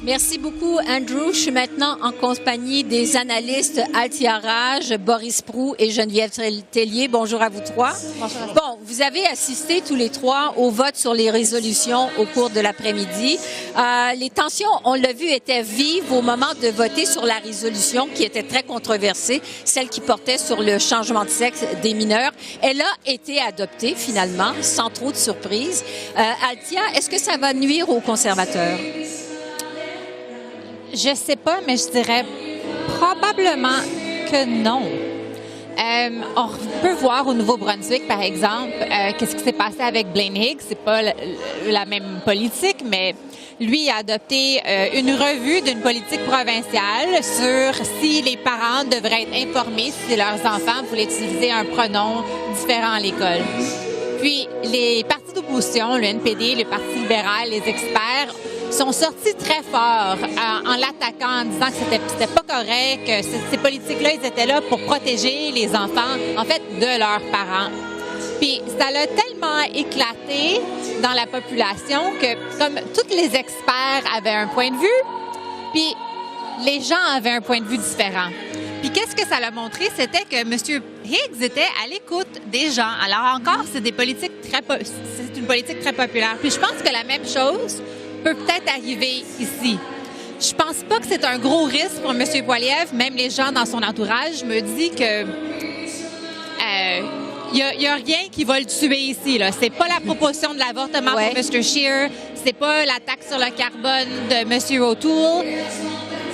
Merci beaucoup, Andrew. Je suis maintenant en compagnie des analystes Althia Raj, Boris Proulx et Geneviève Tellier. Bonjour à vous trois. Bonjour. Bon, vous avez assisté tous les trois au vote sur les résolutions au cours de l'après-midi. Les tensions, on l'a vu, étaient vives au moment de voter sur la résolution qui était très controversée, celle qui portait sur le changement de sexe des mineurs. Elle a été adoptée finalement, sans trop de surprise. Althia, est-ce que ça va nuire aux conservateurs? Je sais pas, mais je dirais probablement que non. On peut voir au Nouveau-Brunswick, par exemple, qu'est-ce qui s'est passé avec Blaine Higgs. C'est pas la même politique, mais lui a adopté une revue d'une politique provinciale sur si les parents devraient être informés si leurs enfants voulaient utiliser un pronom différent à l'école. Puis, les partis d'opposition, le NPD, le Parti libéral, les experts, sont sortis très fort en l'attaquant, en disant que c'était pas correct, que ces politiques-là, ils étaient là pour protéger les enfants, en fait, de leurs parents. Puis ça l'a tellement éclaté dans la population que, comme tous les experts avaient un point de vue, puis les gens avaient un point de vue différent. Puis qu'est-ce que ça l'a montré? C'était que M. Higgs était à l'écoute des gens. Alors encore, c'est une politique très populaire. Puis je pense que la même chose peut peut-être arriver ici. Je pense pas que c'est un gros risque pour M. Poilievre. Même les gens dans son entourage me disent que y a rien qui va le tuer ici. Là. C'est pas la proposition de l'avortement pour M. Scheer. C'est pas la taxe sur le carbone de M. O'Toole.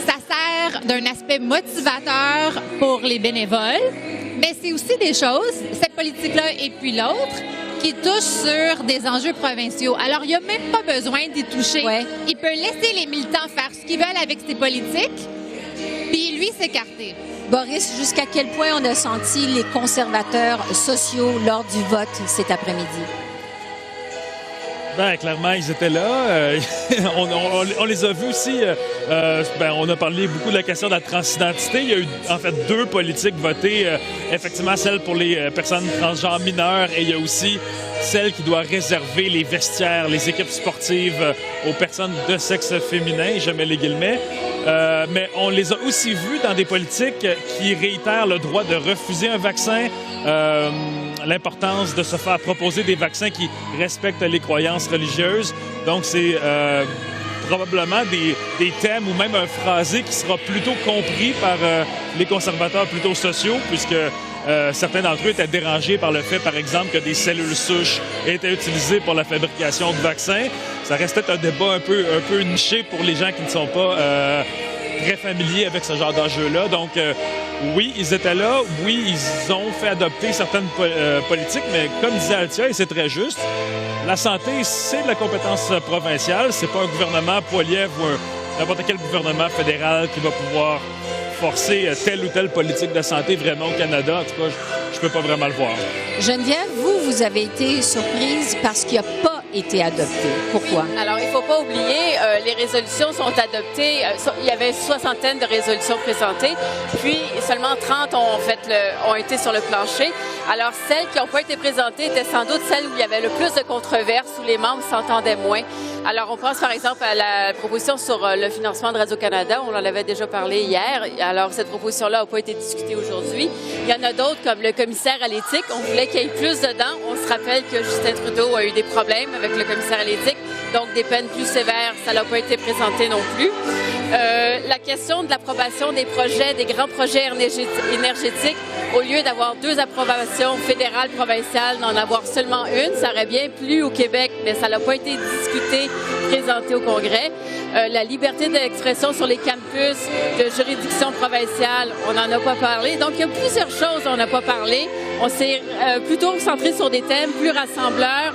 Ça sert d'un aspect motivateur pour les bénévoles, mais c'est aussi des choses, cette politique-là et puis l'autre, qui touche sur des enjeux provinciaux. Alors, il n'y a même pas besoin d'y toucher. Ouais. Il peut laisser les militants faire ce qu'ils veulent avec ses politiques, puis lui s'écarter. Boris, jusqu'à quel point on a senti les conservateurs sociaux lors du vote cet après-midi? Ben, clairement, ils étaient là. On les a vus aussi. On a parlé beaucoup de la question de la transidentité. Il y a eu, en fait, 2 politiques votées. Effectivement, celle pour les personnes transgenres mineures et il y a aussi celle qui doit réserver les vestiaires, les équipes sportives aux personnes de sexe féminin, je mets les guillemets. Mais on les a aussi vus dans des politiques qui réitèrent le droit de refuser un vaccin, l'importance de se faire proposer des vaccins qui respectent les croyances religieuses. Donc, c'est probablement des thèmes ou même un phrasé qui sera plutôt compris par les conservateurs plutôt sociaux, puisque certains d'entre eux étaient dérangés par le fait, par exemple, que des cellules souches étaient utilisées pour la fabrication de vaccins. Ça restait un débat un peu niché pour les gens qui ne sont pas très familiers avec ce genre d'enjeu-là. Donc, oui, ils étaient là. Oui, ils ont fait adopter certaines politiques, mais comme disait Althia, et c'est très juste, la santé, c'est de la compétence provinciale. C'est pas un gouvernement Poilievre ou n'importe quel gouvernement fédéral qui va pouvoir forcer telle ou telle politique de santé vraiment au Canada. En tout cas, je peux pas vraiment le voir. Geneviève, vous avez été surprise parce qu'il n'y a pas été adopté. Pourquoi? Alors, il ne faut pas oublier, les résolutions sont adoptées. Il y avait une soixantaine de résolutions présentées, puis seulement 30 ont été sur le plancher. Alors, celles qui n'ont pas été présentées étaient sans doute celles où il y avait le plus de controverses, où les membres s'entendaient moins. Alors, on pense par exemple à la proposition sur le financement de Radio-Canada. On en avait déjà parlé hier. Alors, cette proposition-là n'a pas été discutée aujourd'hui. Il y en a d'autres, comme le commissaire à l'éthique. On voulait qu'il y ait plus dedans. On se rappelle que Justin Trudeau a eu des problèmes avec le commissaire à l'éthique. Donc, des peines plus sévères, ça n'a pas été présenté non plus. La question de l'approbation des projets, des grands projets énergétiques, au lieu d'avoir 2 approbations fédérales, provinciales, d'en avoir seulement une, ça aurait bien plu au Québec, mais ça n'a pas été discuté, présenté au Congrès. La liberté d'expression sur les campus de juridiction provinciale, on n'en a pas parlé. Donc, il y a plusieurs choses dont on n'a pas parlé. On s'est plutôt centré sur des thèmes plus rassembleurs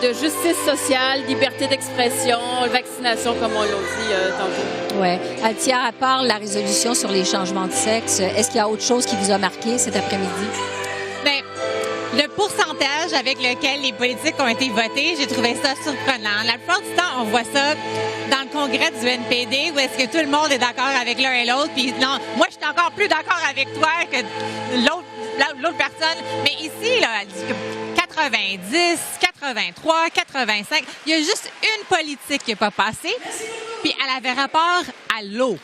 de justice sociale, liberté d'expression, vaccination, comme on l'a dit tantôt. Oui. Althia, à part la résolution sur les changements de sexe, est-ce qu'il y a autre chose qui vous a marqué cet après-midi? Bien, le pourcentage avec lequel les politiques ont été votées, j'ai trouvé ça surprenant. La plupart du temps, on voit ça dans le congrès du NPD où est-ce que tout le monde est d'accord avec l'un et l'autre. Puis non, moi, je suis encore plus d'accord avec toi que l'autre personne. Mais ici, là, elle dit que 90, 83, 85, il y a juste une politique qui n'est pas passée. Puis elle avait rapport à l'eau.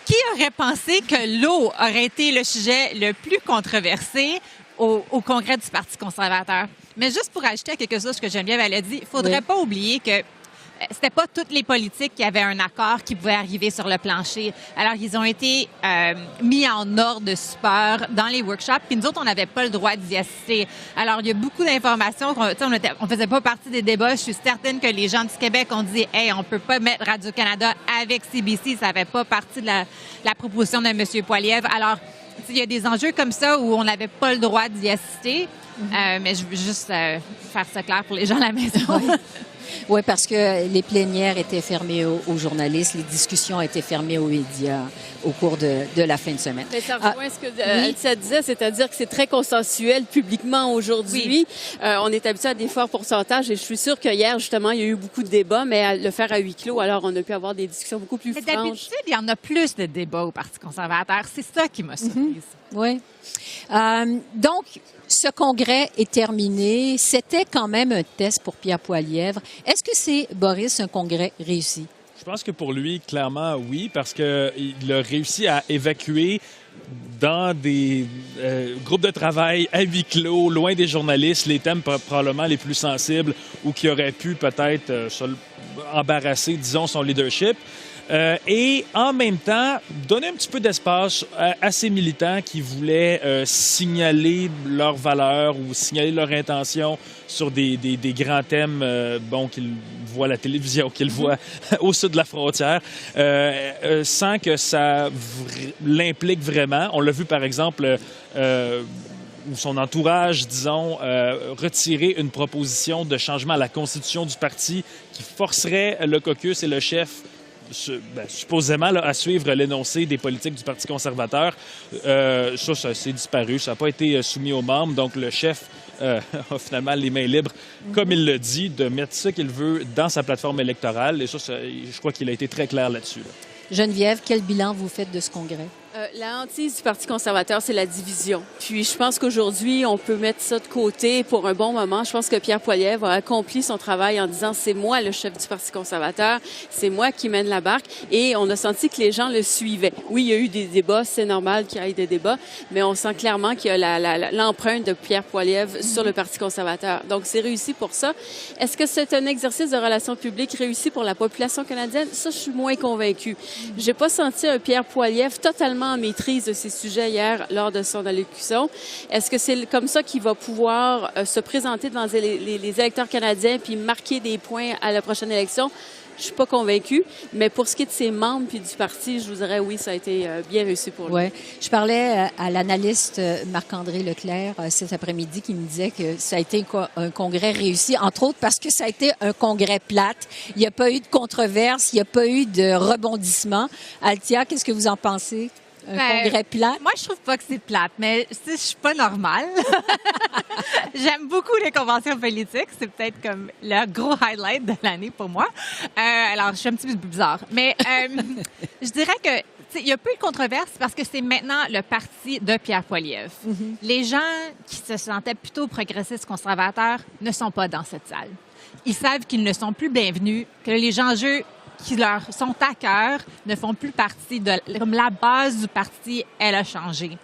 Qui aurait pensé que l'eau aurait été le sujet le plus controversé au congrès du Parti conservateur? Mais juste pour ajouter à quelque chose que Geneviève elle a dit, il faudrait pas oublier que c'était pas toutes les politiques qui avaient un accord qui pouvait arriver sur le plancher. Alors, ils ont été mis en ordre de support dans les workshops, puis nous autres, on n'avait pas le droit d'y assister. Alors, il y a beaucoup d'informations. On faisait pas partie des débats. Je suis certaine que les gens du Québec ont dit « Hey, on peut pas mettre Radio-Canada avec CBC. » Ça fait pas partie de la proposition de M. Poilievre. Alors, il y a des enjeux comme ça où on n'avait pas le droit d'y assister. Mais je veux juste faire ça clair pour les gens à la maison. Oui, parce que les plénières étaient fermées aux journalistes, les discussions étaient fermées aux médias au cours de la fin de semaine. Mais ça rejoint ce que Altia disait, c'est-à-dire que c'est très consensuel publiquement aujourd'hui. Oui. On est habitué à des forts pourcentages et je suis sûre que hier, justement, il y a eu beaucoup de débats, mais à le faire à huis clos, alors on a pu avoir des discussions beaucoup plus franches. D'habitude, il y en a plus de débats au Parti conservateur. C'est ça qui m'a surprise. Oui. Donc, ce congrès est terminé. C'était quand même un test pour Pierre Poilievre. Est-ce que c'est, Boris, un congrès réussi? Je pense que pour lui, clairement, oui, parce qu'il a réussi à évacuer dans des groupes de travail à huis clos, loin des journalistes, les thèmes probablement les plus sensibles ou qui auraient pu peut-être embarrasser, disons, son leadership. Et en même temps, donner un petit peu d'espace à ces militants qui voulaient signaler leurs valeurs ou signaler leur intention sur des grands thèmes qu'ils voient à la télévision, qu'ils voient au sud de la frontière, sans que ça l'implique vraiment. On l'a vu, par exemple, ou son entourage, disons, retirer une proposition de changement à la constitution du parti qui forcerait le caucus et le chef supposément là, à suivre l'énoncé des politiques du Parti conservateur. Ça s'est disparu. Ça n'a pas été soumis aux membres. Donc, le chef a finalement les mains libres, comme il le dit, de mettre ce qu'il veut dans sa plateforme électorale. Et ça je crois qu'il a été très clair là-dessus. Geneviève, quel bilan vous faites de ce congrès? La hantise du Parti conservateur, c'est la division. Puis je pense qu'aujourd'hui, on peut mettre ça de côté pour un bon moment. Je pense que Pierre Poilievre a accompli son travail en disant « c'est moi le chef du Parti conservateur, c'est moi qui mène la barque ». Et on a senti que les gens le suivaient. Oui, il y a eu des débats, c'est normal qu'il y ait des débats, mais on sent clairement qu'il y a l'empreinte de Pierre Poilievre sur le Parti conservateur. Donc c'est réussi pour ça. Est-ce que c'est un exercice de relations publiques réussi pour la population canadienne? Ça, je suis moins convaincue. J'ai pas senti un Pierre Poilievre totalement en maîtrise de ces sujets hier lors de son allocution. Est-ce que c'est comme ça qu'il va pouvoir se présenter devant les électeurs canadiens puis marquer des points à la prochaine élection? Je suis pas convaincue, mais pour ce qui est de ses membres puis du parti, je vous dirais oui, ça a été bien réussi pour lui. Ouais, je parlais à l'analyste Marc-André Leclerc cet après-midi qui me disait que ça a été un congrès réussi, entre autres parce que ça a été un congrès plate. Il n'y a pas eu de controverse, il n'y a pas eu de rebondissement. Altia, qu'est-ce que vous en pensez? Un congrès plate? Moi, je trouve pas que c'est plate, mais je suis pas normale. J'aime beaucoup les conventions politiques. C'est peut-être comme le gros highlight de l'année pour moi. Alors, je suis un petit peu bizarre. Mais je dirais que il y a peu de controverse parce que c'est maintenant le parti de Pierre Poilievre. Mm-hmm. Les gens qui se sentaient plutôt progressistes conservateurs ne sont pas dans cette salle. Ils savent qu'ils ne sont plus bienvenus, que les enjeux qui leur sont à cœur ne font plus partie comme la base du parti, elle a changé.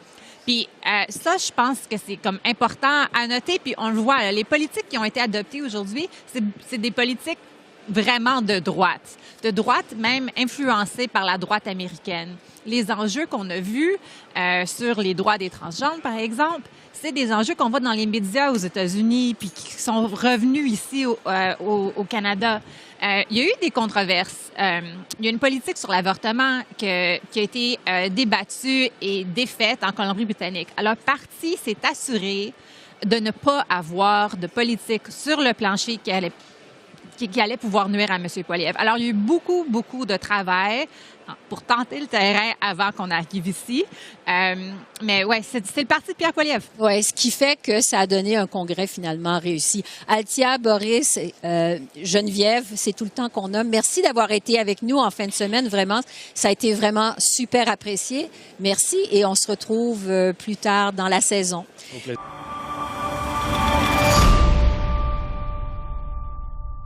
Puis ça, je pense que c'est comme important à noter. Puis on le voit, là, les politiques qui ont été adoptées aujourd'hui, c'est des politiques vraiment de droite même influencées par la droite américaine. Les enjeux qu'on a vus sur les droits des transgenres, par exemple, c'est des enjeux qu'on voit dans les médias aux États-Unis puis qui sont revenus ici au Canada. Il y a eu des controverses. Il y a une politique sur l'avortement qui a été débattue et défaite en Colombie-Britannique. Alors, le parti s'est assuré de ne pas avoir de politique sur le plancher qui allait pouvoir nuire à M. Poilievre. Alors, il y a eu beaucoup, beaucoup de travail pour tenter le terrain avant qu'on arrive ici. Mais ouais, c'est le parti de Pierre Poilievre. Oui, ce qui fait que ça a donné un congrès finalement réussi. Altia, Boris, Geneviève, c'est tout le temps qu'on a. Merci d'avoir été avec nous en fin de semaine. Vraiment, ça a été vraiment super apprécié. Merci et on se retrouve plus tard dans la saison. Au plaisir.